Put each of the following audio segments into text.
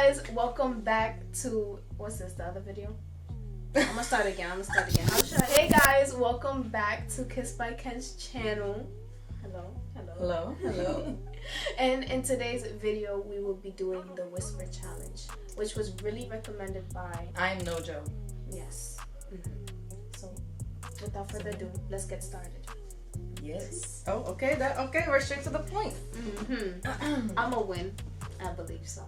guys, welcome back to, what's this, the other video? I'm gonna start again. Hey guys, welcome back to KissedByKen's channel. Hello. And in today's video, we will be doing the whisper challenge, which was really recommended by... I'm no joke. Yes. So, without further ado, let's get started. Yes. Oh, okay. We're straight to the point. I'm gonna win. I believe so.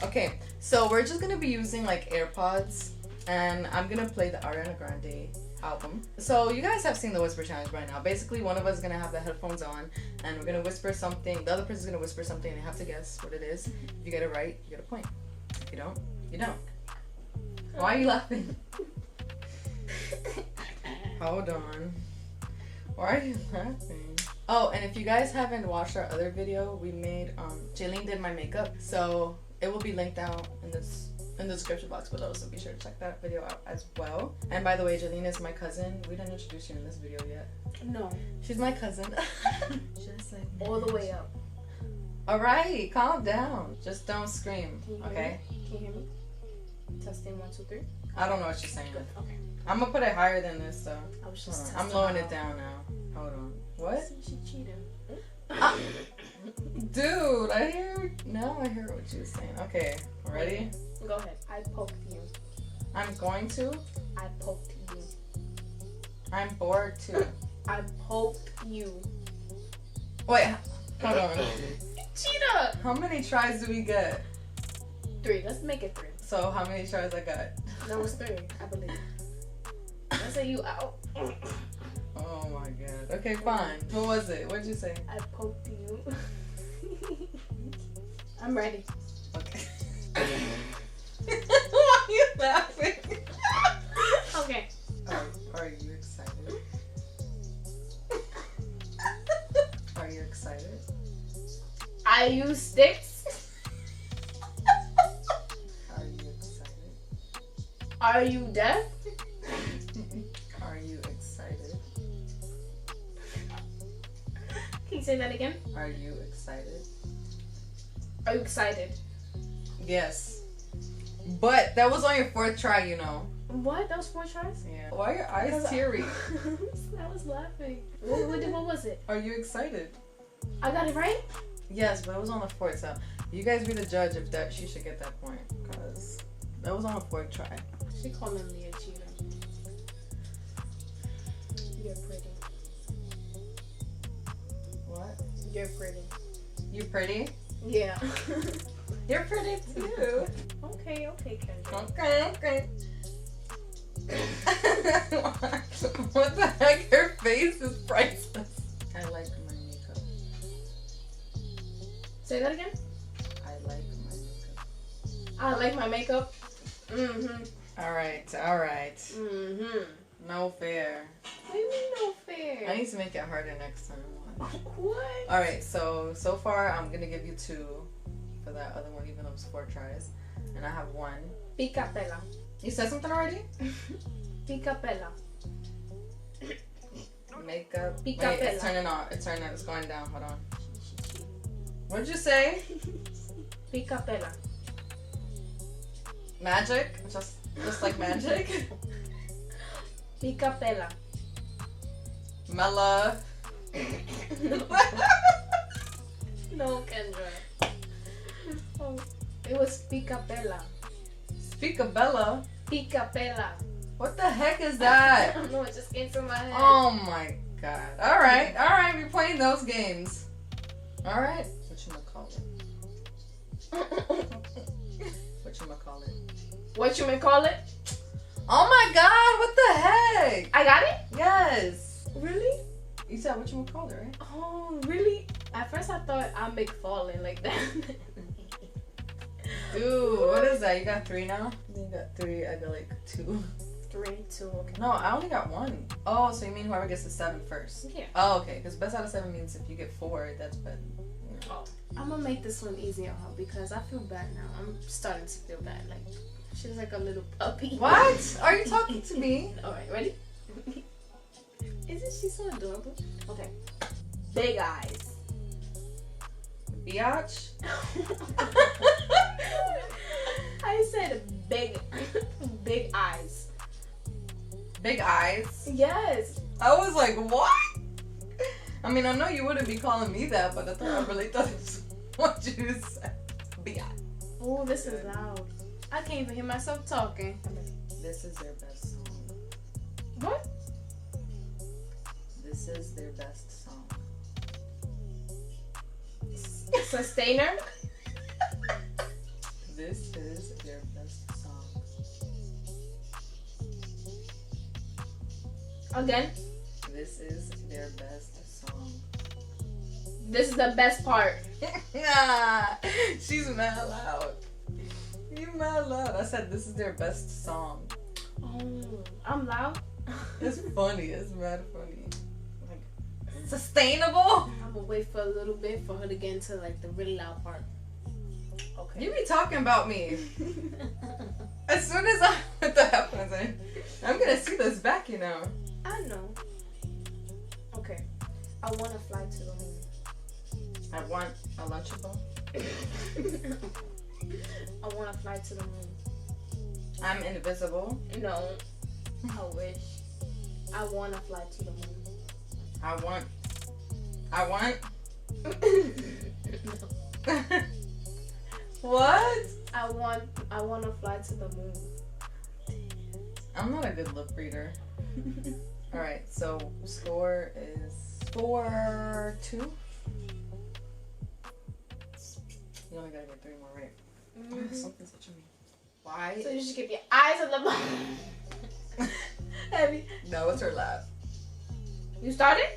Okay, so we're just gonna be using like AirPods, and I'm gonna play the Ariana Grande album. So you guys have seen the whisper challenge by now. Basically, one of us is gonna have the headphones on, and we're gonna whisper something. The other person's gonna whisper something, and you have to guess what it is. If you get it right, you get a point. If you don't, you don't. Why are you laughing? Hold on. Why are you laughing? Oh, and if you guys haven't watched our other video, we made Jaylene did my makeup, so it will be linked out in the description box below, so be sure to check that video out as well. And by the way, Jaylene is my cousin. We didn't introduce you in this video yet. No. She's my cousin. Just like all the way up. Alright, calm down. Just don't scream, okay? Can you hear me? Testing 1, 2, 3. I don't know what she's saying. Good. Okay. I'm gonna put it higher than this, so. I was just I'm lowering it down now. Hold on. What? She cheated. Dude, I hear what you were saying. Okay, ready? Go ahead. I poked you. I'm going to. I poked you. I'm bored too. I poked you. Wait, hold on. Cheetah! How many tries do we get? 3. Let's make it 3. So how many tries I got? That was 3, I believe. I say you out. Oh my god. Okay, fine. What was it? What did you say? I poked you. I'm ready. Okay. Why are you laughing? Okay. Are you excited? Are you excited? I use sticks. Are you excited? Are you deaf? Are you excited? Can you say that again? Are you excited? Are you excited? Yes. But that was on your 4th try, you know. What? That was 4 tries? Yeah. Why are your eyes teary? I was laughing. What was it? Are you excited? I got it right? Yes, but it was on the 4th, so you guys be the judge if that she should get that point, because that was on the 4th try. She calling me a cheater. You're pretty. What? You're pretty. You pretty? Yeah. You're pretty too. Okay, Kendra. Okay. What the heck? Her face is priceless. I like my makeup. Say that again? I like my makeup. I like my makeup. Alright. No fair. What do you mean no fair? I need to make it harder next time. What? Alright, so far I'm gonna give you 2 for that other one, even though it was 4 tries. And I have 1. Picapella. You said something already? Picapella. Makeup. Picapella. Wait, it's turning on. It's going down. Hold on. What did you say? Picapella. Magic? Just like magic? Picapella. Mela. No, Kendra. Oh, it was Picapella. Picapella? Picapella. What the heck is that? I don't know, it just came from my head. Oh my god. Alright, we're playing those games. Alright. Whatchamacallit? Whatchamacallit? Oh my god, what the heck? I got it? Yes. Really? You said whatchamacallit, right? Oh, really? At first I thought I make falling like that. Dude, what is that? You got 3 now? You got 3, I got like 2. 3, 2, okay. No, I only got 1. Oh, so you mean whoever gets to 7 first? Yeah. Oh, okay, because best out of 7 means if you get 4, that's better. You know. Oh. I'm gonna make this one easier on her because I feel bad now. I'm starting to feel bad. Like, she's like a little puppy. What? Are you talking to me? Alright, ready? Isn't she so adorable? Okay. Big eyes. Biatch? I said big eyes. Big eyes? Yes. I was like, what? I mean, I know you wouldn't be calling me that, but I really thought that's what you said. Biatch. Oh, this is loud. I can't even hear myself talking. This is their best song. What? This is their best song. Sustainer? This is their best song. Again? This is their best song. This is the best part. Nah, she's mad loud. You mad loud. I said this is their best song. Oh, I'm loud? It's funny. It's mad funny. Like, sustainable? I'm gonna wait for a little bit for her to get into like the really loud part. Okay. You be talking about me. As soon as I put the headphones in, I'm gonna see this back, you know. I know. Okay. I wanna fly to the moon. I want a Lunchable. I wanna fly to the moon. I'm invisible. No. I wish. I wanna fly to the moon. I want. What? I wanna fly to the moon. I'm not a good lip reader. Alright, so score is 4-2. You only gotta get 3 more, right? Mm-hmm. Something's itching me. Why? So you should keep your eyes on the ball. Heavy. No, it's her laugh. You started?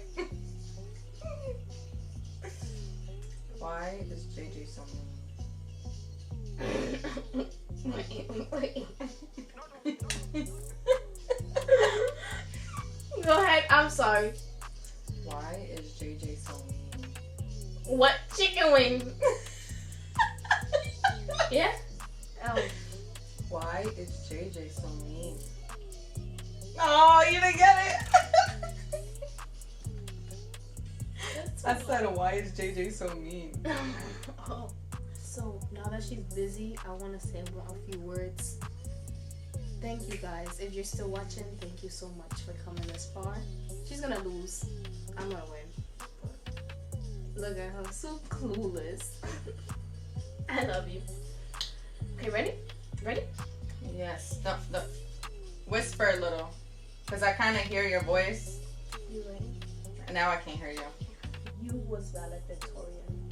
Why is JJ so mean? Go ahead. I'm sorry. Why is JJ so mean? What? Chicken wing? Yeah? Oh. Why is JJ so mean? Oh, you didn't get it! I said, why is JJ so mean? Oh. So, now that she's busy, I want to say a few words. Thank you guys. If you're still watching, thank you so much for coming this far. She's gonna lose. I'm gonna win. But look at her, so clueless. I love you. Okay, ready? Ready? Yes. No. Whisper a little. Because I kind of hear your voice. You ready? And now I can't hear you. You was valedictorian.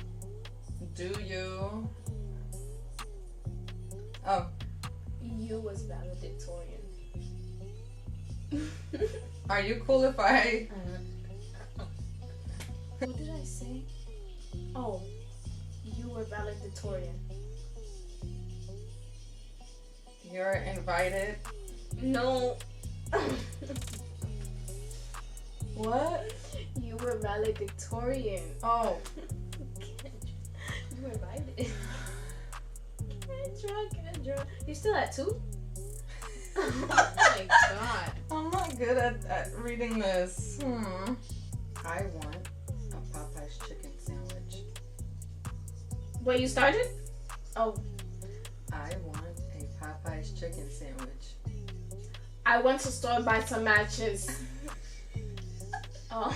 Do you? Oh. You was valedictorian. Are you cool if I... What did I say? Oh. You were valedictorian. You're invited. No. What? You were valedictorian. Oh. You were invited. Kendra. You still at 2? Oh my god. I'm not good at reading this. I want a Popeye's chicken sandwich. Wait, you started? Oh. I want a Popeye's chicken sandwich. I went to store buy some matches. Oh.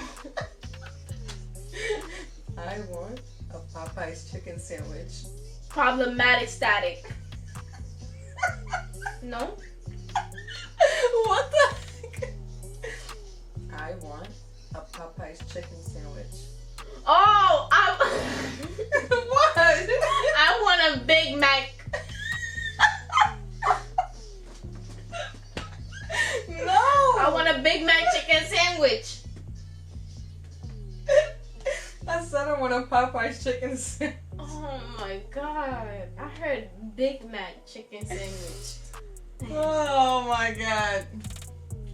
I want a Popeye's chicken sandwich. Problematic static. No? What the heck? I want a Popeye's chicken sandwich. Oh, What? I want a Big Mac. No. I want a Big Mac chicken sandwich. I said I want a Popeye's chicken sandwich. Oh my god. I heard Big Mac chicken sandwich. Oh my god.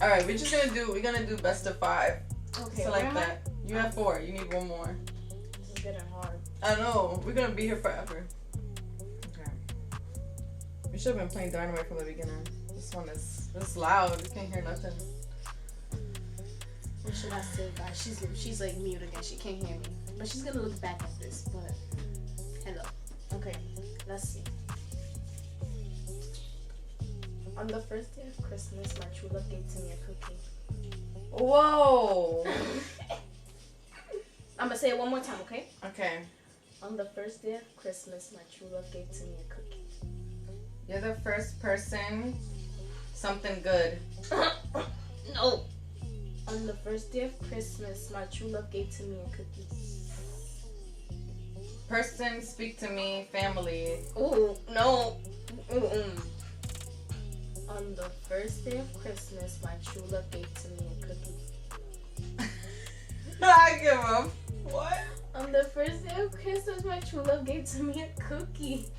Alright, we're gonna do best of 5. Okay, So like that. You have 4, you need 1 more. This is getting hard. I know, we're gonna be here forever. Okay. We should have been playing Dynamite from the beginning. This one is loud, you can't hear nothing. What should I say, guys? She's like mute again. She can't hear me. But she's gonna look back at this. But Let's see. On the first day of Christmas, my true love gave to me a cookie. Whoa. I'm gonna say it one more time, okay? Okay. On the first day of Christmas, my true love gave to me a cookie. You're the first person. Something good. No. On the first day of Christmas, my true love gave to me a cookie. Person, speak to me, family. Oh, no. Mm-mm. On the first day of Christmas, my true love gave to me a cookie. I give up. What? On the first day of Christmas, my true love gave to me a cookie.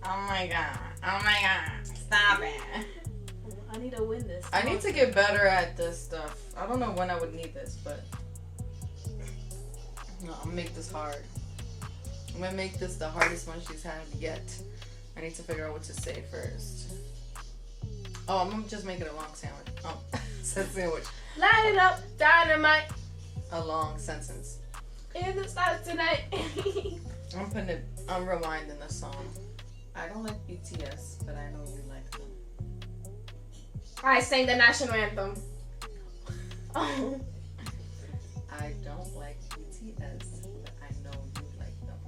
Oh my god. Oh my god. Stop it. I need to win this. I need to get better at this stuff. I don't know when I would need this, but no, I'm gonna make this hard. I'm gonna make this the hardest one she's had yet. I need to figure out what to say first. Oh, I'm gonna just make it a long sandwich. Oh, sandwich. Light it up, dynamite. A long sentence. In the stars tonight. I'm rewinding the song. I don't like BTS, but I know you like them. I sang the national anthem. Oh. I don't like BTS, but I know you like them.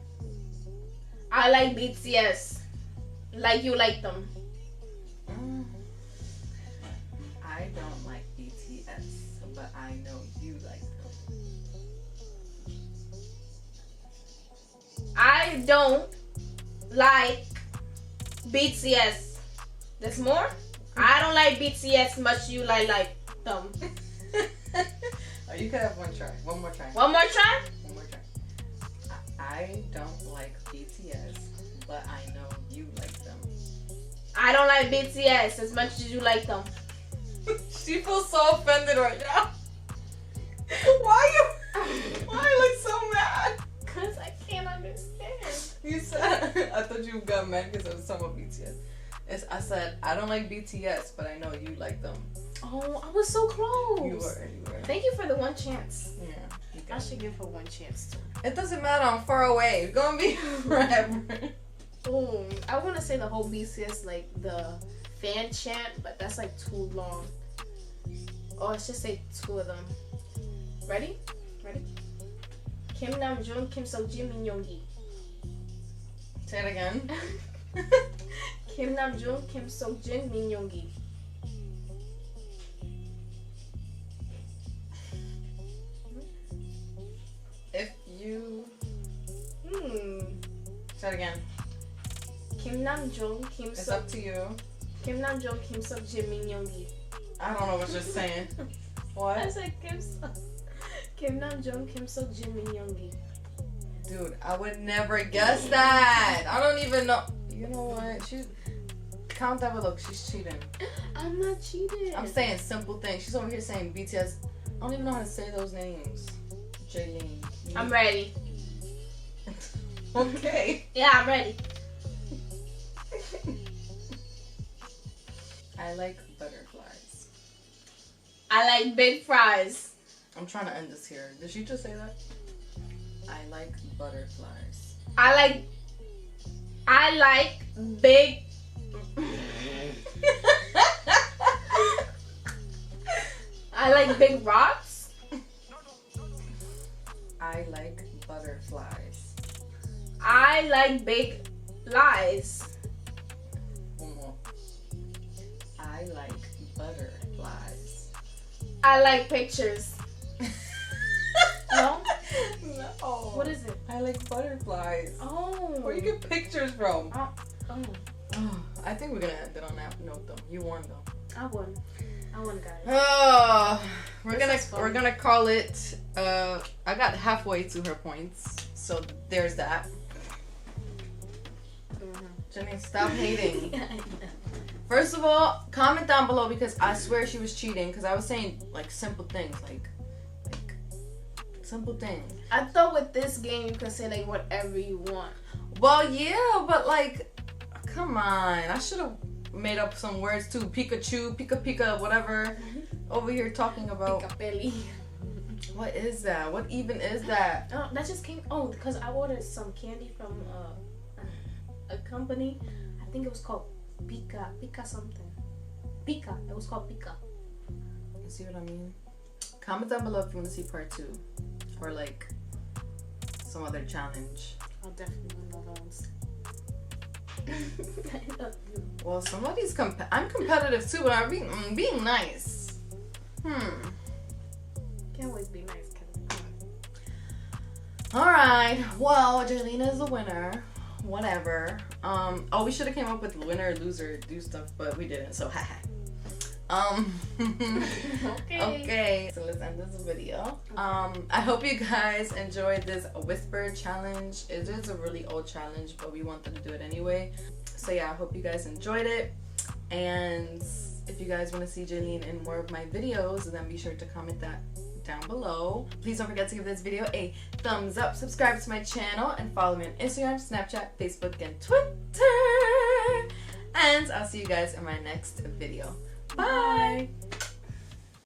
I like BTS. Like you like them. I don't like BTS, but I know you like them. I don't like BTS. There's more? I don't like BTS much. You like them. Oh, you could have one try. One more try. One more try? One more try. I don't like BTS, but I know you like them. I don't like BTS as much as you like them. She feels so offended right now. Why you look so mad? Cause I can't understand. You said I thought you got mad because I was talking about BTS. I said I don't like BTS, but I know you like them. Oh, I was so close. You were. Thank you for the one chance. Yeah. I should give her one chance too. It doesn't matter. I'm far away. It's gonna be forever. Oh, I want to say the whole BTS like the fan chant, but that's like too long. Oh, I should say two of them. Ready? Kim Namjoon, Kim Seokjin, Min Yoongi. Say it again. Kim Namjoon, Kim Seokjin, Min Yoongi. If you say it again. Kim Namjoon, Kim It's up to you. Kim Namjoon, Kim Seokjin, Min Yoongi. I don't know what you're saying. What? I said Kim Namjoon, Kim Seokjin, Min Yoongi. Dude, I would never guess that. I don't even know. You know what? Count that look. She's cheating. I'm not cheating. I'm saying simple things. She's over here saying BTS. I don't even know how to say those names. Jaylene. I'm ready. Okay. Yeah, I'm ready. I like butterflies. I like big fries. I'm trying to end this here. Did she just say that? I like butterflies. I like big. I like big rocks. I like butterflies. I like big lies. One more. I like butterflies. I like pictures. No? No. What is it? I like butterflies. Oh. Where you get pictures from? Oh. I think we're gonna end it on that note though. You won though. I won, guys. Oh, we're This gonna call it. I got halfway to her points, so there's that. Jenny, stop hating. First of all, comment down below because I swear she was cheating because I was saying like simple things, like simple things. I thought with this game you could say like whatever you want. Well, yeah, but like, come on. I should have made up some words too. Pikachu, Pika, whatever. Over here talking about. Picapella. What is that? What even is that? Oh, that just came. Oh, because I ordered some candy from company. I think it was called Pica something. Pica. It was called Pica. You see what I mean? Comment down below if you want to see part 2 or like some other challenge. I'll definitely win those. Well, somebody's I'm competitive too, but I'm being nice. Can't always be nice, Kevin. Alright, well, Jaylene is the winner. Whatever. Oh, we should have came up with winner, loser, do stuff, but we didn't, so haha. Okay, so let's end this video. I hope you guys enjoyed this whisper challenge. It is a really old challenge, but we wanted to do it anyway. So yeah, I hope you guys enjoyed it. And if you guys want to see Jaylene in more of my videos, then be sure to comment that down below. Please don't forget to give this video a thumbs up, subscribe to my channel, and follow me on Instagram, Snapchat, Facebook, and Twitter. And I'll see you guys in my next video. Bye!